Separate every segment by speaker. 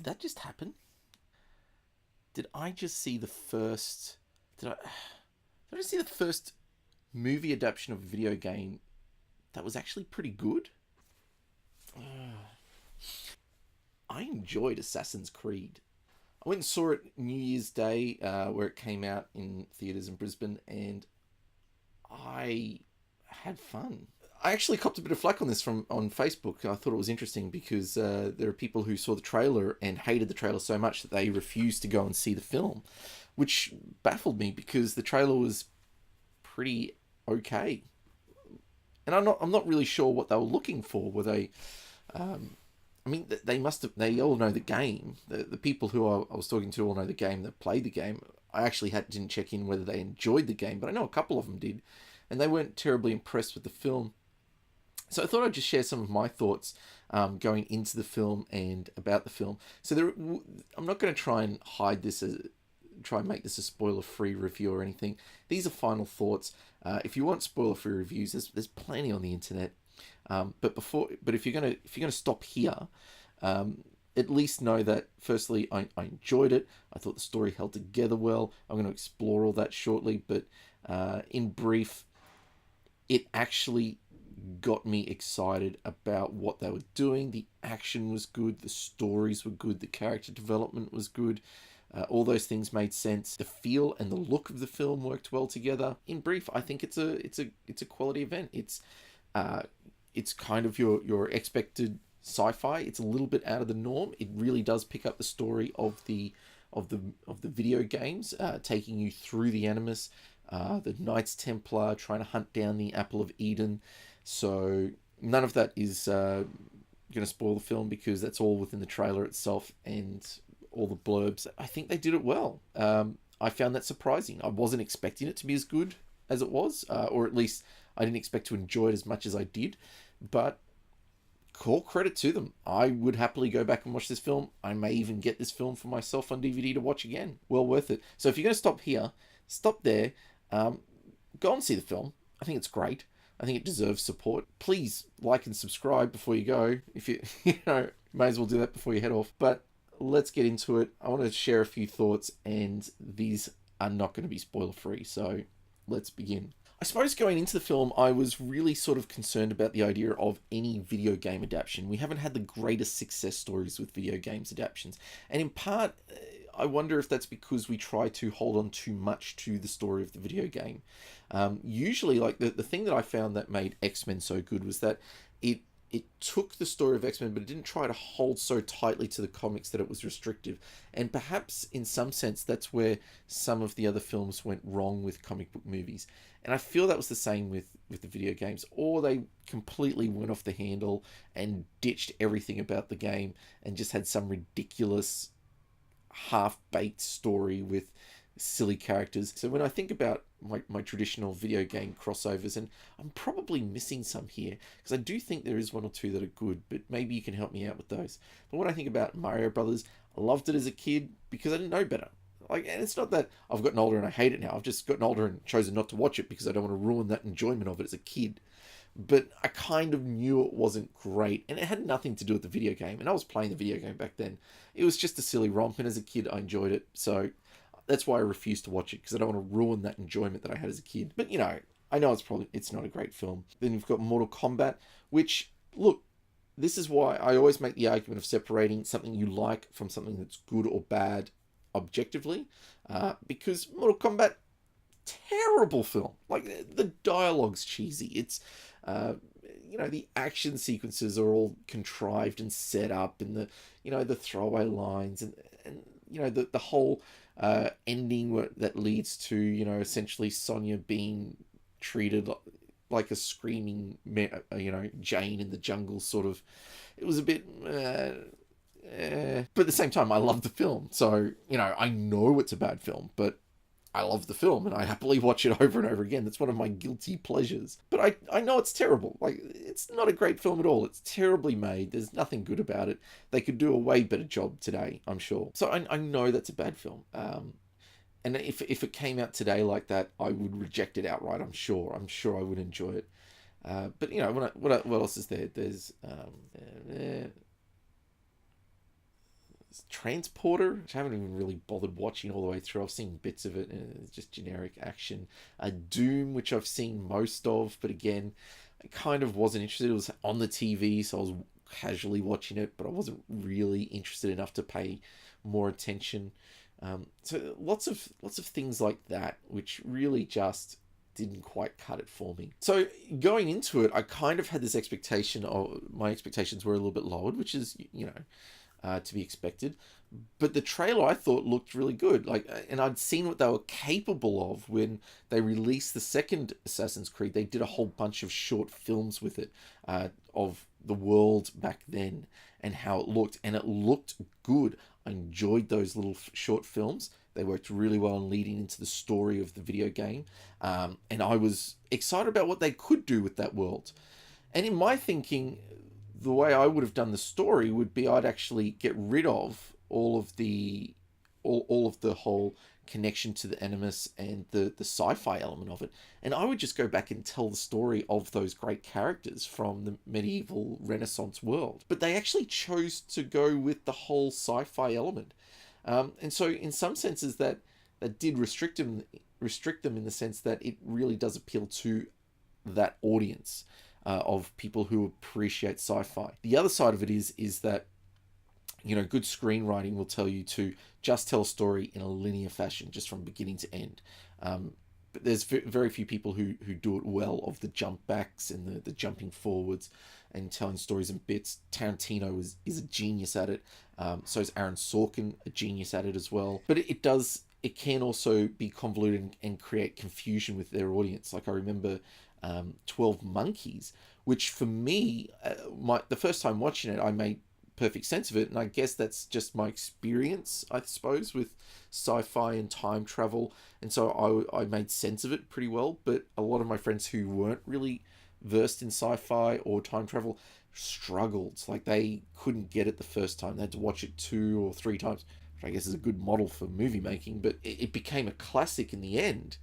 Speaker 1: that just happen? Did I just see the first? Did I see the first movie adaptation of a video game that was actually pretty good? I enjoyed Assassin's Creed. I went and saw it New Year's Day, where it came out in theaters in Brisbane, and I had fun. I actually copped a bit of flack on this from on Facebook. I thought it was interesting because there are people who saw the trailer and hated the trailer so much that they refused to go and see the film, which baffled me because the trailer was pretty okay. And I'm not really sure what they were looking for. Were they? I mean, they must have. They all know the game. The people who I was talking to all know the game. That played the game. I actually didn't check in whether they enjoyed the game, but I know a couple of them did, and they weren't terribly impressed with the film. So I thought I'd just share some of my thoughts going into the film and about the film. So I'm not going to try and hide this try and make this a spoiler-free review or anything. These are final thoughts. If you want spoiler-free reviews, there's plenty on the internet. But if you're gonna stop here, at least know that firstly I enjoyed it. I thought the story held together well. I'm going to explore all that shortly, but in brief, it actually got me excited about what they were doing. The action was good, the stories were good, the character development was good. All those things made sense. The feel and the look of the film worked well together. In brief, I think it's a quality event. It's kind of your expected sci-fi. It's a little bit out of the norm. It really does pick up the story of the video games, taking you through the Animus, the Knights Templar, trying to hunt down the Apple of Eden. So none of that is going to spoil the film because that's all within the trailer itself and all the blurbs. I think they did it well. I found that surprising. I wasn't expecting it to be as good as it was, or at least I didn't expect to enjoy it as much as I did. But call credit to them. I would happily go back and watch this film. I may even get this film for myself on DVD to watch again. Well worth it. So if you're going to stop here, stop there. Go and see the film. I think it's great. I think it deserves support. Please like and subscribe before you go. If you may as well do that before you head off. But let's get into it. I want to share a few thoughts, and these are not going to be spoiler free. So let's begin. I suppose going into the film, I was really sort of concerned about the idea of any video game adaptation. We haven't had the greatest success stories with video games adaptations. And in part, I wonder if that's because we try to hold on too much to the story of the video game. Usually, like the thing that I found that made X-Men so good was that it took the story of X-Men, but it didn't try to hold so tightly to the comics that it was restrictive. And perhaps in some sense, that's where some of the other films went wrong with comic book movies. And I feel that was the same with the video games. Or they completely went off the handle and ditched everything about the game and just had some ridiculous half-baked story with silly characters. So when I think about my traditional video game crossovers, and I'm probably missing some here because I do think there is one or two that are good, but maybe you can help me out with those. But when I think about Mario Brothers, I loved it as a kid because I didn't know better. Like, and it's not that I've gotten older and I hate it now. I've just gotten older and chosen not to watch it because I don't want to ruin that enjoyment of it as a kid. But I kind of knew it wasn't great, and it had nothing to do with the video game. And I was playing the video game back then. It was just a silly romp, and as a kid, I enjoyed it. So that's why I refused to watch it, because I don't want to ruin that enjoyment that I had as a kid. But I know it's not a great film. Then you've got Mortal Kombat, which, look, this is why I always make the argument of separating something you like from something that's good or bad objectively, because Mortal Kombat, terrible film. Like, the dialogue's cheesy. It's the action sequences are all contrived and set up, and the throwaway lines, and the whole ending that leads to essentially Sonya being treated like a screaming Jane in the jungle sort of. It was a bit but at the same time I love the film, so I know it's a bad film, but I love the film and I happily watch it over and over again. That's one of my guilty pleasures. But I know it's terrible. Like, it's not a great film at all. It's terribly made. There's nothing good about it. They could do a way better job today, I'm sure. So I know that's a bad film. And if it came out today like that, I would reject it outright, I'm sure. I'm sure I would enjoy it. But what else is there? There's Transporter, which I haven't even really bothered watching all the way through. I've seen bits of it, and it's just generic action. Doom, which I've seen most of, but again, I kind of wasn't interested. It was on the TV, so I was casually watching it, but I wasn't really interested enough to pay more attention. So lots of things like that, which really just didn't quite cut it for me. So going into it, I kind of had this expectation, or my expectations were a little bit lowered, which is, to be expected. But the trailer, I thought, looked really good. And I'd seen what they were capable of when they released the second Assassin's Creed. They did a whole bunch of short films with it, of the world back then and how it looked, and it looked good. I enjoyed those little short films. They worked really well in leading into the story of the video game, and I was excited about what they could do with that world. And in my thinking, the way I would have done the story would be I'd actually get rid of all of the whole connection to the Animus and the sci-fi element of it, and I would just go back and tell the story of those great characters from the medieval Renaissance world. But they actually chose to go with the whole sci-fi element, and so in some senses that did restrict them in the sense that it really does appeal to that audience of people who appreciate sci-fi. The other side of it is that good screenwriting will tell you to just tell a story in a linear fashion, just from beginning to end. But there's very few people who do it well, of the jump backs and the jumping forwards and telling stories in bits. Tarantino is a genius at it. So is Aaron Sorkin, a genius at it as well. But it can also be convoluted and create confusion with their audience. Like I remember 12 Monkeys, which for me, the first time watching it, I made perfect sense of it, and I guess that's just my experience, I suppose, with sci-fi and time travel, and so I made sense of it pretty well. But a lot of my friends who weren't really versed in sci-fi or time travel struggled. Like, they couldn't get it the first time. They had to watch it 2 or 3 times, which I guess is a good model for movie making, but it became a classic in the end.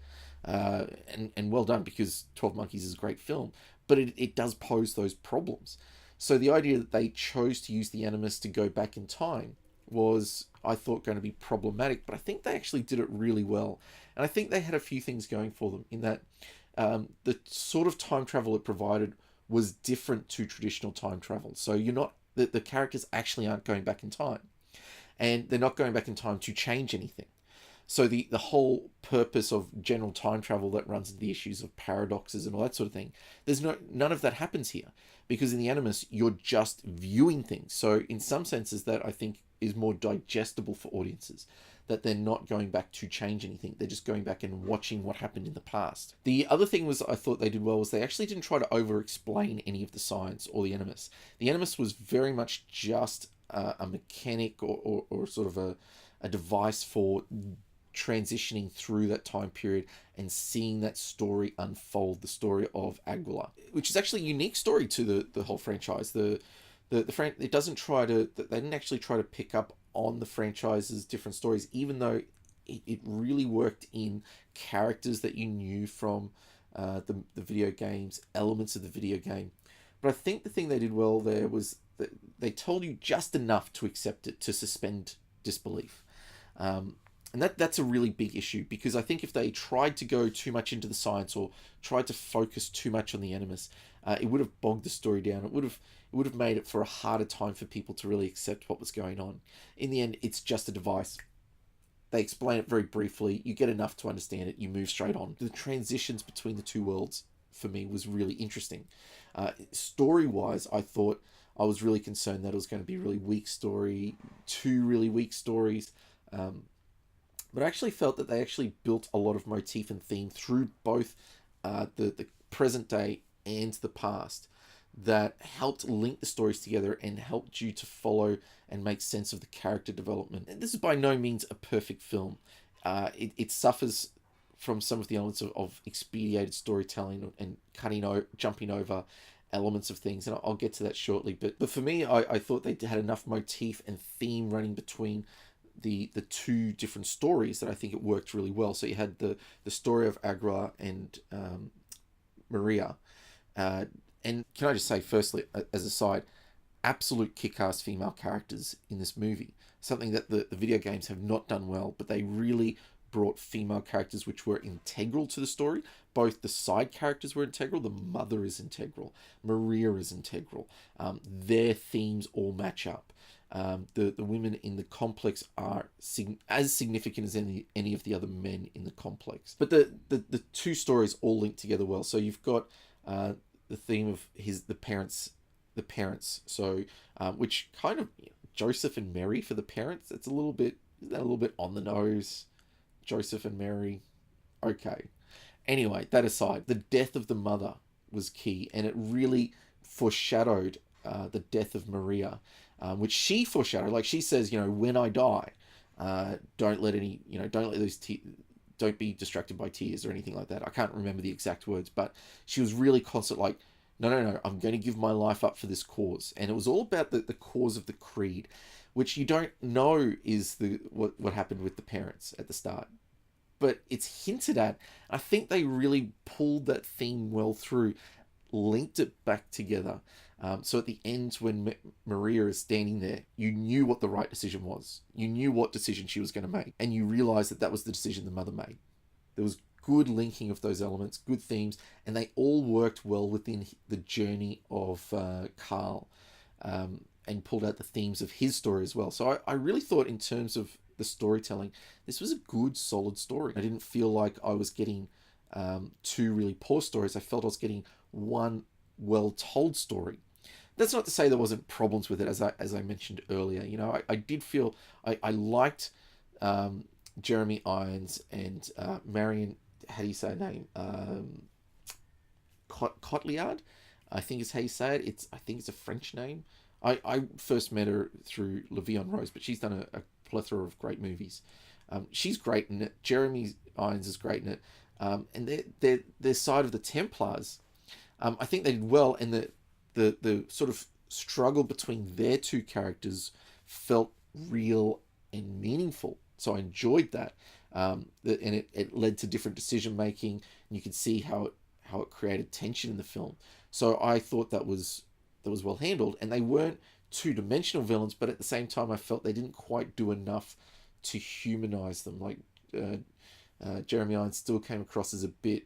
Speaker 1: And well done, because 12 Monkeys is a great film, but it does pose those problems. So the idea that they chose to use the Animus to go back in time was, I thought, going to be problematic, but I think they actually did it really well. And I think they had a few things going for them, in that the sort of time travel it provided was different to traditional time travel. So the characters actually aren't going back in time, and they're not going back in time to change anything. So the whole purpose of general time travel that runs into the issues of paradoxes and all that sort of thing, none of that happens here, because in the Animus you're just viewing things. So in some senses, that I think is more digestible for audiences, that they're not going back to change anything. They're just going back and watching what happened in the past. The other thing I thought they did well was they actually didn't try to over-explain any of the science or the Animus. The Animus was very much just a mechanic or sort of a device for transitioning through that time period and seeing that story unfold, the story of Aguilar, which is actually a unique story to the whole franchise. It doesn't they didn't actually try to pick up on the franchise's different stories, even though it really worked in characters that you knew from the video games, elements of the video game. But I think the thing they did well there was that they told you just enough to accept it, to suspend disbelief. And that's a really big issue, because I think if they tried to go too much into the science or tried to focus too much on the Animus, it would have bogged the story down. It would have made it for a harder time for people to really accept what was going on. In the end, it's just a device. They explain it very briefly. You get enough to understand it. You move straight on. The transitions between the two worlds, for me, was really interesting. Story-wise, I thought I was really concerned that it was going to be a really weak story, 2 really weak stories. But I actually felt that they actually built a lot of motif and theme through both the present day and the past, that helped link the stories together and helped you to follow and make sense of the character development. And this is by no means a perfect film. It suffers from some of the elements of expedited storytelling and jumping over elements of things, and I'll get to that shortly. But for me, I thought they had enough motif and theme running between the 2 different stories that I think it worked really well. So you had the story of Agra and Maria. And can I just say, firstly, as a side, absolute kick-ass female characters in this movie. Something that the video games have not done well, but they really brought female characters which were integral to the story. Both the side characters were integral, the mother is integral, Maria is integral. Their themes all match up. The women in the complex are as significant as any of the other men in the complex. But the two stories all link together well. So you've got the theme of the parents. So which kind of Joseph and Mary for the parents. It's a little bit on the nose. Joseph and Mary, okay. Anyway, that aside, the death of the mother was key, and it really foreshadowed the death of Maria, which she foreshadowed. Like she says, when I die, don't let those don't be distracted by tears or anything like that. I can't remember the exact words, but she was really constant, like, no, I'm going to give my life up for this cause. And it was all about the cause of the creed, which you don't know is what happened with the parents at the start. But it's hinted at. I think they really pulled that theme well through, linked it back together. So at the end, when Maria is standing there, you knew what the right decision was. You knew what decision she was going to make. And you realized that was the decision the mother made. There was good linking of those elements, good themes, and they all worked well within the journey of Carl, and pulled out the themes of his story as well. So I really thought, in terms of the storytelling, this was a good, solid story. I didn't feel like I was getting two really poor stories. I felt I was getting one well-told story. That's not to say there wasn't problems with it, as I mentioned earlier. I did feel I liked Jeremy Irons and Marion. How do you say her name? Cotillard, I think is how you say it. I think it's a French name. I first met her through La Vie en Rose, but she's done a plethora of great movies. She's great in it. Jeremy Irons is great in it. And their side of the Templars, I think they did well, and the sort of struggle between their two characters felt real and meaningful. So I enjoyed that. And it led to different decision making, and you could see how it created tension in the film. So I thought that was well handled, and they weren't two-dimensional villains, but at the same time I felt they didn't quite do enough to humanize them. Like Jeremy Irons still came across as a bit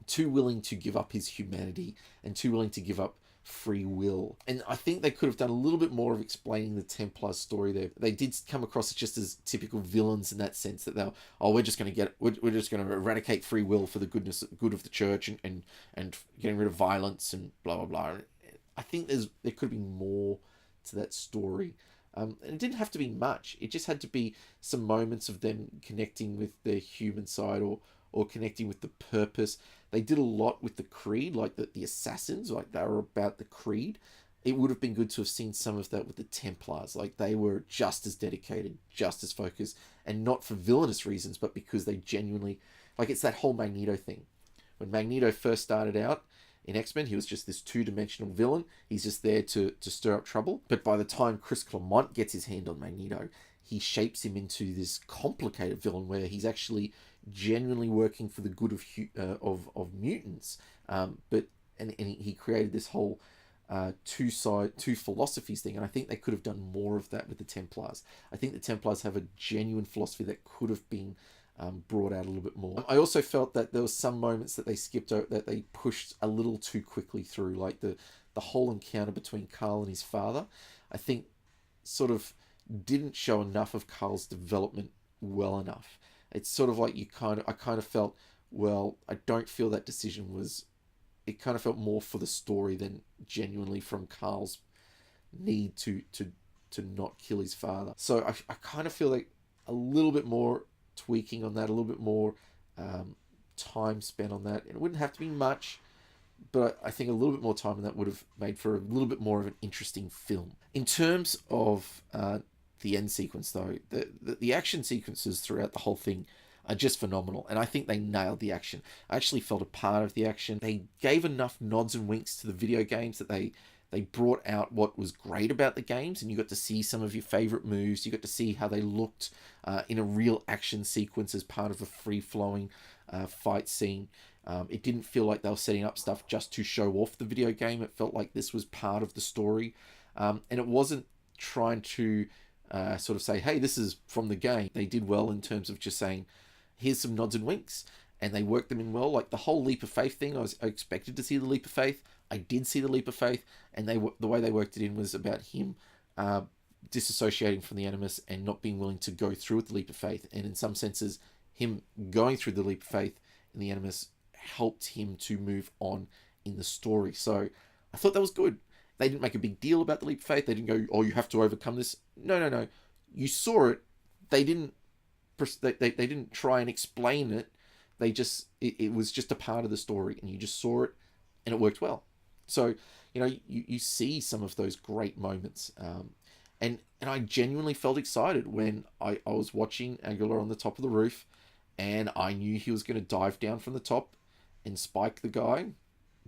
Speaker 1: too willing to give up his humanity and too willing to give up free will. And I think they could have done a little bit more of explaining the Templar story there. They did come across just as typical villains in that sense, that we're just going to eradicate free will for the good of the church and getting rid of violence and blah blah blah. I think there could be more to that story. And it didn't have to be much. It just had to be some moments of them connecting with their human side, or connecting with the purpose. They did a lot with the creed, like the assassins, like they were about the creed. It would have been good to have seen some of that with the Templars. Like they were just as dedicated, just as focused, and not for villainous reasons, but because they genuinely, like, it's that whole Magneto thing. When Magneto first started out in X-Men, he was just this two-dimensional villain. He's just there to stir up trouble. But by the time Chris Claremont gets his hand on Magneto, he shapes him into this complicated villain where he's actually genuinely working for the good of mutants. But he created this whole two philosophies thing, and I think they could have done more of that with the Templars. I think the Templars have a genuine philosophy that could have been brought out a little bit more. I also felt that there were some moments that they skipped out, that they pushed a little too quickly through, like the whole encounter between Carl and his father. I think sort of didn't show enough of Carl's development well enough. It's sort of like I kind of felt, well, I don't feel that decision was. It kind of felt more for the story than genuinely from Carl's need to not kill his father. So I kind of feel like a little bit more tweaking on that, a little bit more time spent on that. It wouldn't have to be much, but I think a little bit more time on that would have made for a little bit more of an interesting film. In terms of the end sequence, though, the action sequences throughout the whole thing are just phenomenal, and I think they nailed the action. I actually felt a part of the action. They gave enough nods and winks to the video games that they brought out what was great about the games, and you got to see some of your favorite moves. You got to see how they looked in a real action sequence as part of a free-flowing fight scene. It didn't feel like they were setting up stuff just to show off the video game. It felt like this was part of the story, and it wasn't trying to sort of say, "Hey, this is from the game." They did well in terms of just saying, "Here's some nods and winks," and they worked them in well. Like the whole leap of faith thing, I expected to see the leap of faith. I did see the leap of faith, and the way they worked it in was about him uh, disassociating from the Animus and not being willing to go through with the leap of faith. And in some senses, him going through the leap of faith in the Animus helped him to move on in the story. So I thought that was good. They didn't make a big deal about the leap of faith. They didn't go, "Oh, you have to overcome this." No, no, no. You saw it. They didn't. They didn't try and explain it. They just it was just a part of the story, and you just saw it, and it worked well. So you see some of those great moments, and I genuinely felt excited when I was watching Aguilar on the top of the roof, and I knew he was going to dive down from the top and spike the guy.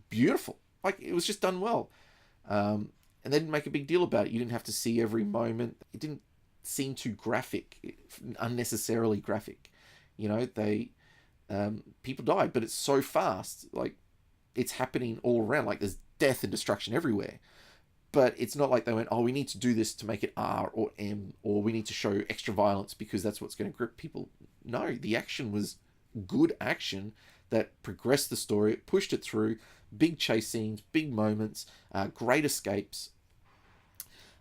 Speaker 1: Beautiful, like it was just done well, and they didn't make a big deal about it. You didn't have to see every moment. It didn't seem too graphic, unnecessarily graphic. They people died, but it's so fast, like it's happening all around. Like there's death and destruction everywhere. But it's not like they went, "Oh, we need to do this to make it R or M, or we need to show extra violence because that's what's going to grip people." No, the action was good action that progressed the story, it pushed it through, big chase scenes, big moments, great escapes,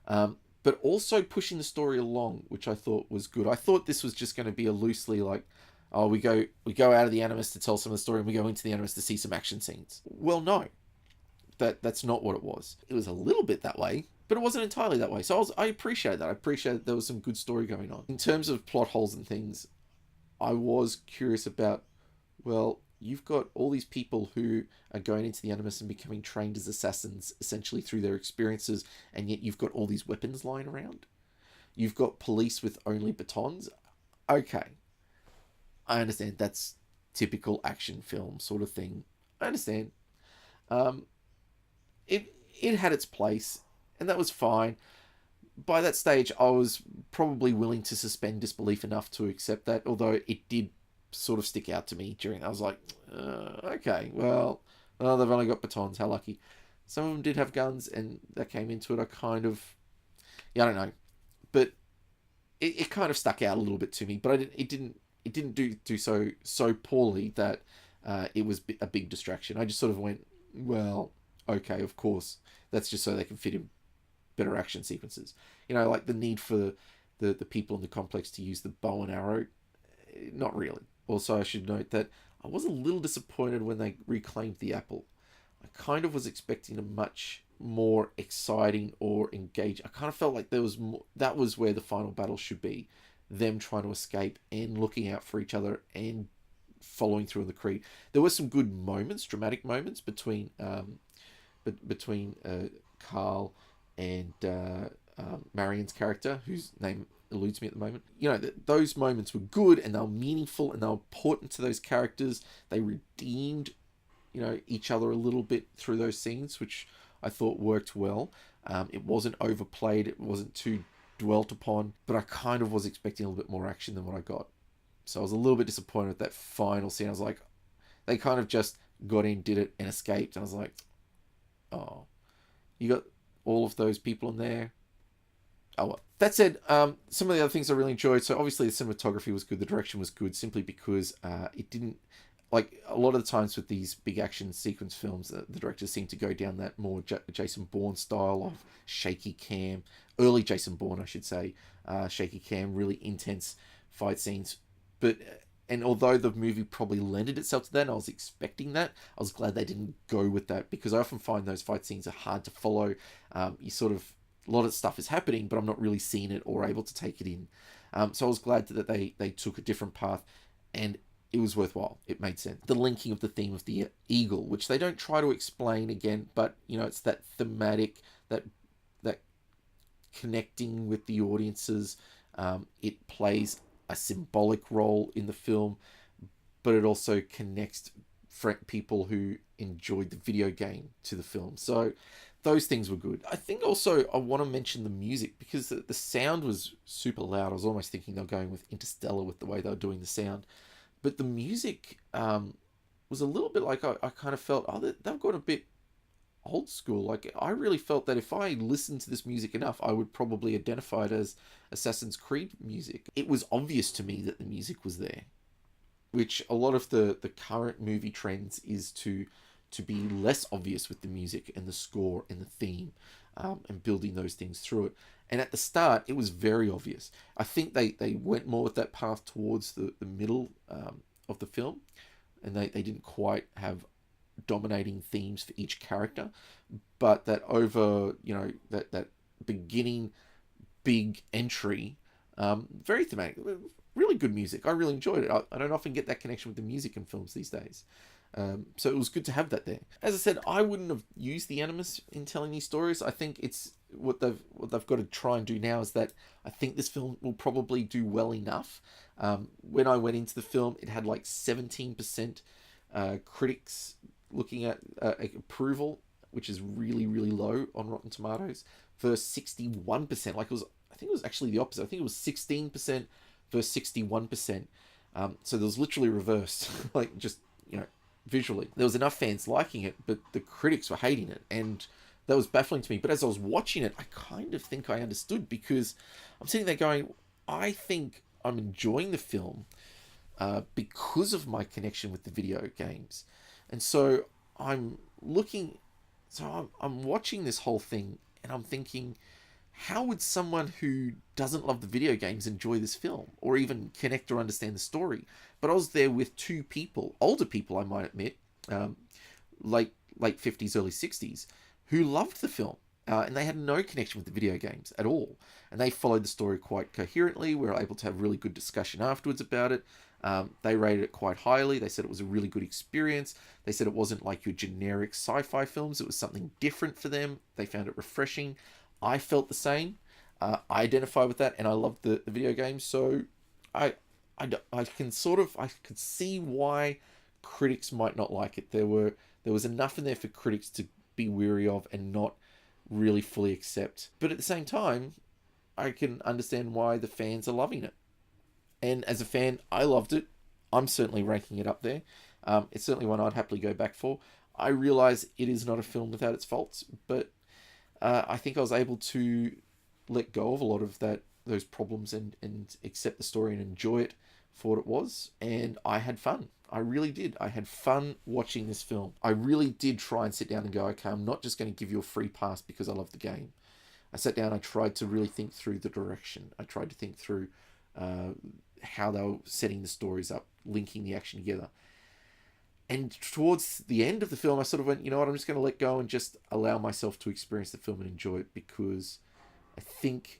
Speaker 1: but also pushing the story along, which I thought was good. I thought this was just going to be a loosely like, "Oh, we go out of the Animus to tell some of the story, and we go into the Animus to see some action scenes." Well, no, that's not what it was. It was a little bit that way, but it wasn't entirely that way. So I appreciate that. I appreciate that there was some good story going on. In terms of plot holes and things, I was curious about, well, you've got all these people who are going into the Animus and becoming trained as assassins essentially through their experiences, and yet you've got all these weapons lying around. You've got police with only batons. Okay, I understand that's typical action film sort of thing. I understand. Um, it had its place, and that was fine. By that stage, I was probably willing to suspend disbelief enough to accept that, although it did sort of stick out to me during. I was like, okay, well, they've only got batons. How lucky. Some of them did have guns, and that came into it. I kind of, yeah, I don't know, but it kind of stuck out a little bit to me. But it didn't do so poorly that it was a big distraction. I just sort of went, well, okay, of course, that's just so they can fit in better action sequences. Like the need for the people in the complex to use the bow and arrow, not really. Also, I should note that I was a little disappointed when they reclaimed the apple. I kind of was expecting a much more exciting or engaged. I kind of felt like there was more, that was where the final battle should be, them trying to escape and looking out for each other and following through on the creed. There were some good moments, dramatic moments between Carl and Marion's character, whose name eludes me at the moment. Those moments were good, and they were meaningful, and they were important to those characters. They redeemed, each other a little bit through those scenes, which I thought worked well. It wasn't overplayed. It wasn't too dwelt upon, but I kind of was expecting a little bit more action than what I got. So I was a little bit disappointed with that final scene. I was like, they kind of just got in, did it, and escaped. And I was like, oh, you got all of those people in there. Oh well. That said, some of the other things I really enjoyed. So obviously the cinematography was good. The direction was good, simply because it didn't, like a lot of the times with these big action sequence films, the directors seem to go down that more Jason Bourne style of shaky cam, early Jason Bourne, I should say, shaky cam, really intense fight scenes. But and although the movie probably lended itself to that, and I was expecting that, I was glad they didn't go with that, because I often find those fight scenes are hard to follow. You sort of, a lot of stuff is happening, but I'm not really seeing it or able to take it in. So I was glad that they took a different path, and it was worthwhile. It made sense. The linking of the theme of the eagle, which they don't try to explain again, but it's that thematic, that connecting with the audiences. It plays a symbolic role in the film, but it also connects people who enjoyed the video game to the film. So those things were good. I think also I want to mention the music, because the sound was super loud. I was almost thinking they were going with Interstellar with the way they were doing the sound. But the music was a little bit like I kind of felt, oh, they've got a bit old school. Like, I really felt that if I listened to this music enough, I would probably identify it as Assassin's Creed music. It was obvious to me that the music was there, which a lot of the current movie trends is to be less obvious with the music and the score and the theme, and building those things through it. And at the start, it was very obvious. I think they went more with that path towards the middle, of the film, and they didn't quite have dominating themes for each character, but that over, that beginning big entry, very thematic, really good music. I really enjoyed it. I don't often get that connection with the music in films these days. So it was good to have that there. As I said, I wouldn't have used the Animus in telling these stories. I think it's what they've got to try and do now is that I think this film will probably do well enough. When I went into the film, it had like 17% critics looking at approval, which is really, really low on Rotten Tomatoes, versus 61%. Like, I think it was actually the opposite. I think it was 16% versus 61%. So there was literally reversed, like, just, visually. There was enough fans liking it, but the critics were hating it, and that was baffling to me. But as I was watching it, I kind of think I understood, because I'm sitting there going, I think I'm enjoying the film because of my connection with the video games. And so I'm looking, I'm watching this whole thing, and I'm thinking, how would someone who doesn't love the video games enjoy this film or even connect or understand the story? But I was there with two people, older people, I might admit, um, late 50s, early 60s, who loved the film. And they had no connection with the video games at all. And they followed the story quite coherently. We were able to have really good discussion afterwards about it. They rated it quite highly. They said it was a really good experience. They said it wasn't like your generic sci-fi films. It was something different for them. They found it refreshing. I felt the same. I identify with that, and I love the video games. So I could see why critics might not like it. There was enough in there for critics to be weary of and not really fully accept. But at the same time, I can understand why the fans are loving it. And as a fan, I loved it. I'm certainly ranking it up there. It's certainly one I'd happily go back for. I realise it is not a film without its faults, but I think I was able to let go of a lot of those problems, and accept the story and enjoy it for what it was. And I had fun. I really did. I had fun watching this film. I really did try and sit down and go, okay, I'm not just going to give you a free pass because I love the game. I sat down, I tried to really think through the direction. I tried to think through how they were setting the stories up, linking the action together. And towards the end of the film, I sort of went, you know what, I'm just going to let go and just allow myself to experience the film and enjoy it, because I think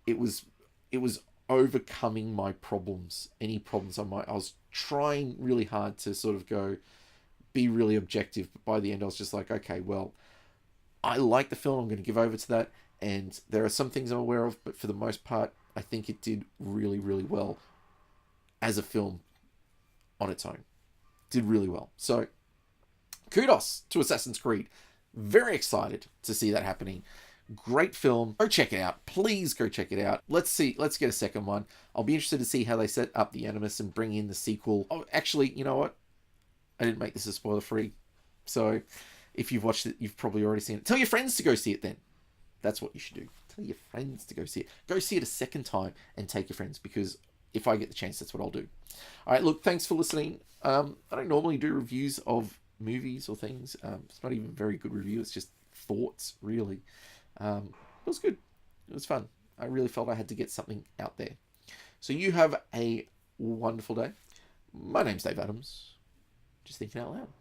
Speaker 1: it was overcoming my problems, any problems I was trying really hard to sort of go, be really objective, but by the end I was just like, okay, well, I like the film, I'm going to give over to that, and there are some things I'm aware of, but for the most part, I think it did really, really well as a film on its own. Did really well. So, kudos to Assassin's Creed. Very excited to see that happening. Great film. Go check it out. Please go check it out. Let's get a second one. I'll be interested to see how they set up the Animus and bring in the sequel. Oh, actually, you know what? I didn't make this a spoiler free. So, if you've watched it, you've probably already seen it. Tell your friends to go see it then. That's what you should do. Tell your friends to go see it. Go see it a second time and take your friends, because if I get the chance, that's what I'll do. All right, look, thanks for listening. I don't normally do reviews of movies or things. It's not even a very good review. It's just thoughts, really. It was good. It was fun. I really felt I had to get something out there. So you have a wonderful day. My name's Dave Adams. Just thinking out loud.